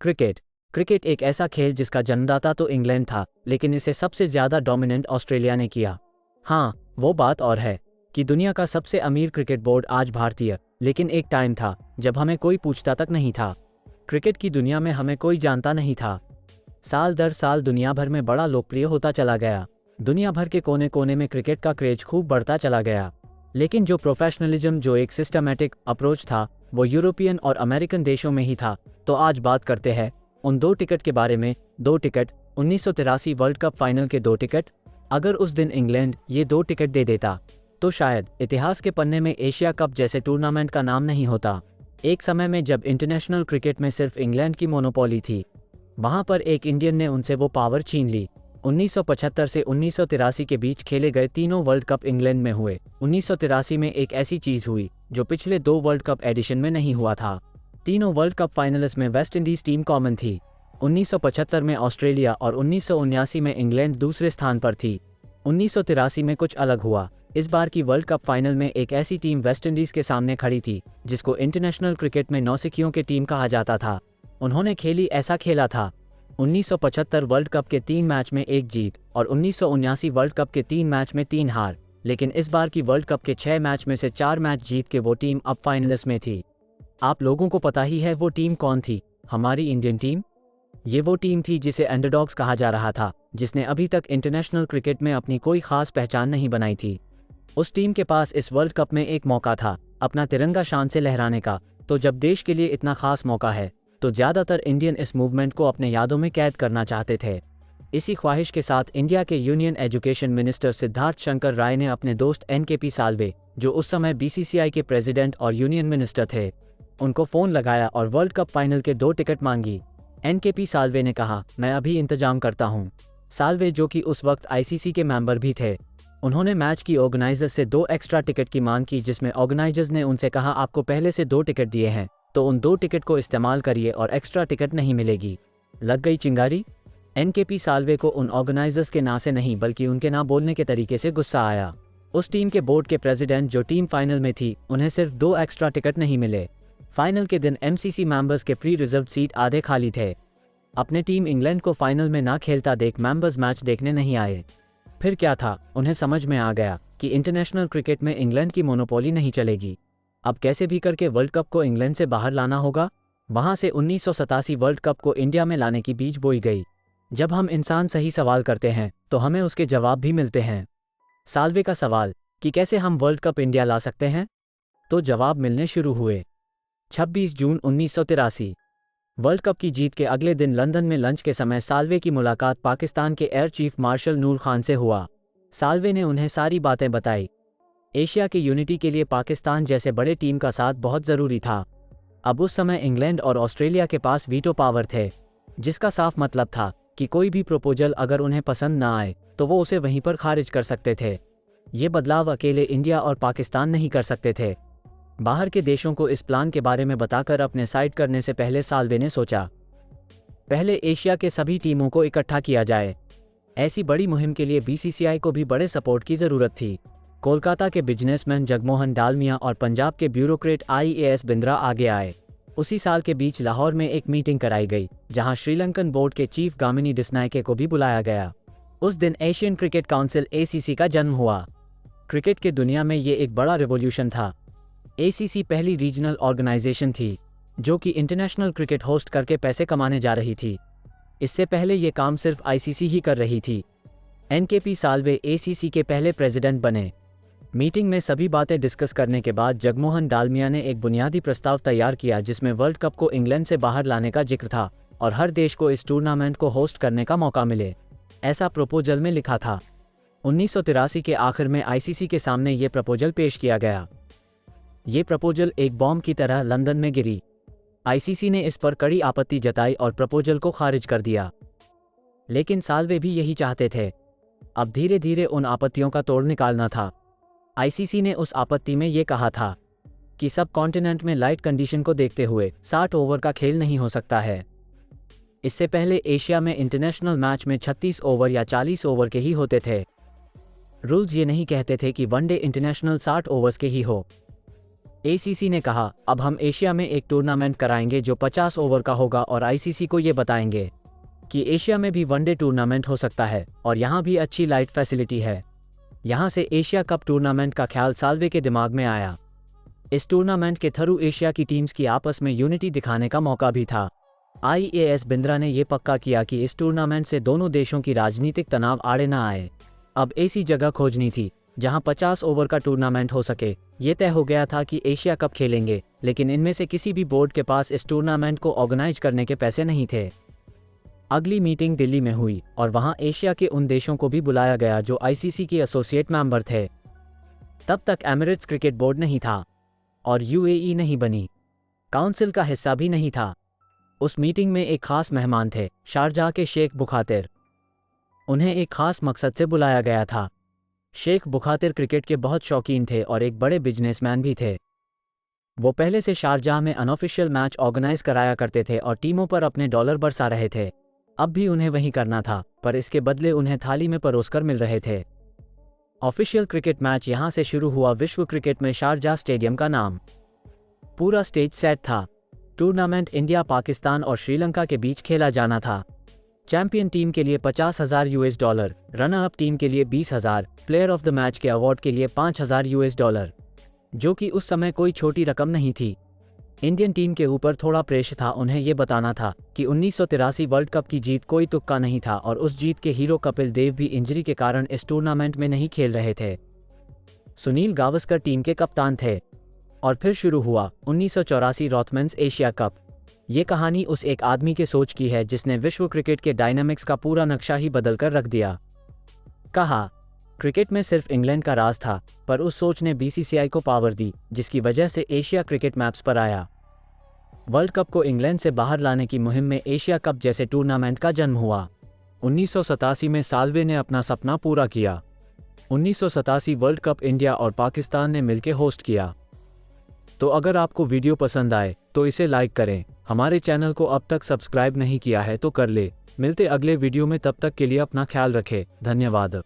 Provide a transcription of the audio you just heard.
Cricket cricket एक ऐसा खेल जिसका जन्मदाता तो इंग्लैंड था, लेकिन इसे सबसे ज़्यादा डोमिनेंट ऑस्ट्रेलिया ने किया। हाँ, वो बात और है कि दुनिया का सबसे अमीर क्रिकेट बोर्ड आज भारतीय, लेकिन एक टाइम था जब हमें कोई पूछता तक नहीं था। क्रिकेट की दुनिया में हमें कोई जानता नहीं था। साल दर साल दुनिया भर में बड़ा लोकप्रिय होता चला गया। दुनिया भर के कोने कोने में क्रिकेट का क्रेज खूब बढ़ता चला गया। लेकिन जो प्रोफेशनलिज्म, जो एक सिस्टमैटिक अप्रोच था, वो यूरोपियन और अमेरिकन देशों में ही था। तो आज बात करते हैं उन 2 टिकट के बारे में। 2 टिकट, 1983 वर्ल्ड कप फाइनल के 2 टिकट। अगर उस दिन इंग्लैंड ये 2 टिकट दे देता तो शायद इतिहास के पन्ने में एशिया कप जैसे टूर्नामेंट का नाम नहीं होता। एक समय में जब इंटरनेशनल क्रिकेट में सिर्फ इंग्लैंड की मोनोपोली थी, वहां पर एक इंडियन ने उनसे वो पावर छीन ली। 1975 से 1983 के बीच खेले गए तीनों वर्ल्ड कप इंग्लैंड में हुए। 1983 में एक ऐसी चीज हुई जो पिछले 2 वर्ल्ड कप एडिशन में नहीं हुआ था। तीनों वर्ल्ड कप फाइनलिस्ट में वेस्ट इंडीज टीम कॉमन थी। 1975 में ऑस्ट्रेलिया और 1979 में इंग्लैंड दूसरे स्थान पर थी। 1983 में कुछ अलग हुआ। इस बार की वर्ल्ड कप फाइनल में एक ऐसी टीम वेस्ट इंडीज के सामने खड़ी थी जिसको इंटरनेशनल क्रिकेट में नौसिखियों की टीम कहा जाता था। उन्होंने ऐसा खेला था। 1975 वर्ल्ड कप के 3 मैच में 1 जीत और 1979 वर्ल्ड कप के 3 मैच में 3 हार। लेकिन इस बार की वर्ल्ड कप के 6 मैच में से 4 मैच जीत के वो टीम अब फाइनलिस्ट में थी। आप लोगों को पता ही है वो टीम कौन थी? हमारी इंडियन टीम। ये वो टीम थी जिसे अंडरडॉग्स कहा जा रहा था, जिसने अभी तक इंटरनेशनल क्रिकेट में अपनी कोई खास पहचान नहीं बनाई थी। उस टीम के पास इस वर्ल्ड कप में एक मौका था अपना तिरंगा शान से लहराने का। तो जब देश के लिए इतना खास मौका है तो ज़्यादातर इंडियन इस मूवमेंट को अपने यादों में कैद करना चाहते थे। इसी ख्वाहिश के साथ इंडिया के union education minister Siddhartha Shankar Ray ने अपने दोस्त NKP साल्वे, जो उस समय BCCI के प्रेसिडेंट और यूनियन मिनिस्टर थे, उनको फ़ोन लगाया और वर्ल्ड कप फाइनल के 2 टिकट मांगी। NKP साल्वे ने कहा, मैं अभी इंतजाम करता हूँ। साल्वे, जो कि उस वक्त ICC के मेंबर भी थे, उन्होंने मैच की ऑर्गेनाइजर्स से 2 एक्स्ट्रा टिकट की मांग की, जिसमें ऑर्गेनाइजर्स ने उनसे कहा, आपको पहले से 2 टिकट दिए हैं तो उन 2 टिकट को इस्तेमाल करिए और एक्स्ट्रा टिकट नहीं मिलेगी। लग गई चिंगारी। NKP साल्वे को उन ऑर्गेनाइजर्स के ना से नहीं बल्कि उनके ना बोलने के तरीके से गुस्सा आया। उस टीम के बोर्ड के प्रेसिडेंट, जो टीम फाइनल में थी, उन्हें सिर्फ 2 एक्स्ट्रा टिकट नहीं मिले। फाइनल के दिन MCC मेंबर्स के प्री रिजर्व सीट आधे खाली थे। अपने टीम इंग्लैंड को फाइनल में ना खेलता देख मेंबर्स मैच देखने नहीं आए। फिर क्या था, उन्हें समझ में आ गया कि इंटरनेशनल क्रिकेट में इंग्लैंड की मोनोपोली नहीं चलेगी। अब कैसे भी करके वर्ल्ड कप को इंग्लैंड से बाहर लाना होगा। वहां से 1987 वर्ल्ड कप को इंडिया में लाने की बीज बोई गई। जब हम इंसान सही सवाल करते हैं तो हमें उसके जवाब भी मिलते हैं। साल्वे का सवाल कि कैसे हम वर्ल्ड कप इंडिया ला सकते हैं, तो जवाब मिलने शुरू हुए। 26 जून 1983 वर्ल्ड कप की जीत के अगले दिन लंदन में लंच के समय साल्वे की मुलाकात पाकिस्तान के एयर चीफ मार्शल नूर खान से हुआ। साल्वे ने उन्हें सारी बातें बताई। एशिया के यूनिटी के लिए पाकिस्तान जैसे बड़े टीम का साथ बहुत ज़रूरी था। अब उस समय इंग्लैंड और ऑस्ट्रेलिया के पास वीटो पावर थे, जिसका साफ मतलब था कि कोई भी प्रपोजल अगर उन्हें पसंद ना आए तो वो उसे वहीं पर खारिज कर सकते थे। ये बदलाव अकेले इंडिया और पाकिस्तान नहीं कर सकते थे। बाहर के देशों को इस प्लान के बारे में बताकर अपने साइड करने से पहले साल्वे ने सोचा, पहले एशिया के सभी टीमों को इकट्ठा किया जाए। ऐसी बड़ी मुहिम के लिए BCCI को भी बड़े सपोर्ट की ज़रूरत थी। कोलकाता के बिजनेसमैन जगमोहन डालमिया और पंजाब के ब्यूरोक्रेट IAS बिंद्रा आगे आए। उसी साल के बीच लाहौर में एक मीटिंग कराई गई, जहां श्रीलंकन बोर्ड के चीफ गामिनी डिसनायके को भी बुलाया गया। उस दिन एशियन क्रिकेट काउंसिल ACC का जन्म हुआ। क्रिकेट के दुनिया में ये एक बड़ा रिवॉल्यूशन था। ACC पहली रीजनल ऑर्गेनाइजेशन थी जो कि इंटरनेशनल क्रिकेट होस्ट करके पैसे कमाने जा रही थी। इससे पहले ये काम सिर्फ ICC ही कर रही थी। NKP साल्वे ACC के पहले प्रेसिडेंट बने। मीटिंग में सभी बातें डिस्कस करने के बाद जगमोहन डालमिया ने एक बुनियादी प्रस्ताव तैयार किया, जिसमें वर्ल्ड कप को इंग्लैंड से बाहर लाने का जिक्र था और हर देश को इस टूर्नामेंट को होस्ट करने का मौका मिले। ऐसा प्रपोजल में लिखा था। 1983 के आखिर में ICC के सामने ये प्रपोजल पेश किया गया। ये प्रपोजल एक बॉम्ब की तरह लंदन में गिरी। ICC ने इस पर कड़ी आपत्ति जताई और प्रपोजल को खारिज कर दिया। लेकिन साल्वे भी यही चाहते थे। अब धीरे धीरे उन आपत्तियों का तोड़ निकालना था। ICC ने उस आपत्ति में ये कहा था कि सब कॉन्टिनेंट में लाइट कंडीशन को देखते हुए 60 ओवर का खेल नहीं हो सकता है। इससे पहले एशिया में इंटरनेशनल मैच में 36 ओवर या 40 ओवर के ही होते थे। रूल्स ये नहीं कहते थे कि वनडे इंटरनेशनल 60 ओवर्स के ही हो। एसीसी ने कहा, अब हम एशिया में एक टूर्नामेंट कराएंगे जो 50 ओवर का होगा और आईसीसी को ये बताएंगे कि एशिया में भी वनडे टूर्नामेंट हो सकता है और यहाँ भी अच्छी लाइट फैसिलिटी है। यहाँ से एशिया कप टूर्नामेंट का ख्याल साल्वे के दिमाग में आया। इस टूर्नामेंट के थ्रू एशिया की टीम्स की आपस में यूनिटी दिखाने का मौका भी था। IAS बिंद्रा ने यह पक्का किया कि इस टूर्नामेंट से दोनों देशों की राजनीतिक तनाव आड़े न आए। अब ऐसी जगह खोजनी थी जहां 50 ओवर का टूर्नामेंट हो सके। ये तय हो गया था कि एशिया कप खेलेंगे, लेकिन इनमें से किसी भी बोर्ड के पास इस टूर्नामेंट को ऑर्गेनाइज करने के पैसे नहीं थे। अगली मीटिंग दिल्ली में हुई और वहां एशिया के उन देशों को भी बुलाया गया जो ICC के एसोसिएट मेंबर थे। तब तक एमिरेट्स क्रिकेट बोर्ड नहीं था और UAE नहीं बनी, काउंसिल का हिस्सा भी नहीं था। उस मीटिंग में एक खास मेहमान थे, शारजाह के शेख बुखातिर। उन्हें एक खास मकसद से बुलाया गया था। शेख बुखातिर क्रिकेट के बहुत शौकीन थे और एक बड़े बिजनेसमैन भी थे। वो पहले से शारजाह में अनऑफिशियल मैच ऑर्गेनाइज कराया करते थे और टीमों पर अपने डॉलर बरसा रहे थे। अब भी उन्हें वही करना था, पर इसके बदले उन्हें थाली में परोसकर मिल रहे थे। ऑफिशियल क्रिकेट मैच यहां से शुरू हुआ। विश्व क्रिकेट में शारजाह स्टेडियम का नाम। पूरा स्टेज सेट था। टूर्नामेंट इंडिया, पाकिस्तान और श्रीलंका के बीच खेला जाना था। चैंपियन टीम के लिए $50,000, रनर अप टीम के लिए $20,000, प्लेयर ऑफ द मैच के अवार्ड के लिए $5,000, जो कि उस समय कोई छोटी रकम नहीं थी। इंडियन टीम के ऊपर थोड़ा प्रेशर था। उन्हें यह बताना था कि 1983 वर्ल्ड कप की जीत कोई तुक्का नहीं था और उस जीत के हीरो कपिल देव भी इंजरी के कारण इस टूर्नामेंट में नहीं खेल रहे थे। सुनील गावस्कर टीम के कप्तान थे। और फिर शुरू हुआ 1984 रॉथमैन्स एशिया कप। ये कहानी उस एक आदमी के सोच की है जिसने विश्व क्रिकेट के डायनामिक्स का पूरा नक्शा ही बदल कर रख दिया। कहा, क्रिकेट में सिर्फ इंग्लैंड का राज था, पर उस सोच ने BCCI को पावर दी, जिसकी वजह से एशिया क्रिकेट मैप्स पर आया। वर्ल्ड कप को इंग्लैंड से बाहर लाने की मुहिम में एशिया कप जैसे टूर्नामेंट का जन्म हुआ। 1987 में साल्वे ने अपना सपना पूरा किया। 1987 वर्ल्ड कप इंडिया और पाकिस्तान ने मिलकर होस्ट किया। तो अगर आपको वीडियो पसंद आए तो इसे लाइक करें। हमारे चैनल को अब तक सब्सक्राइब नहीं किया है तो कर ले। मिलते अगले वीडियो में, तब तक के लिए अपना ख्याल रखें। धन्यवाद।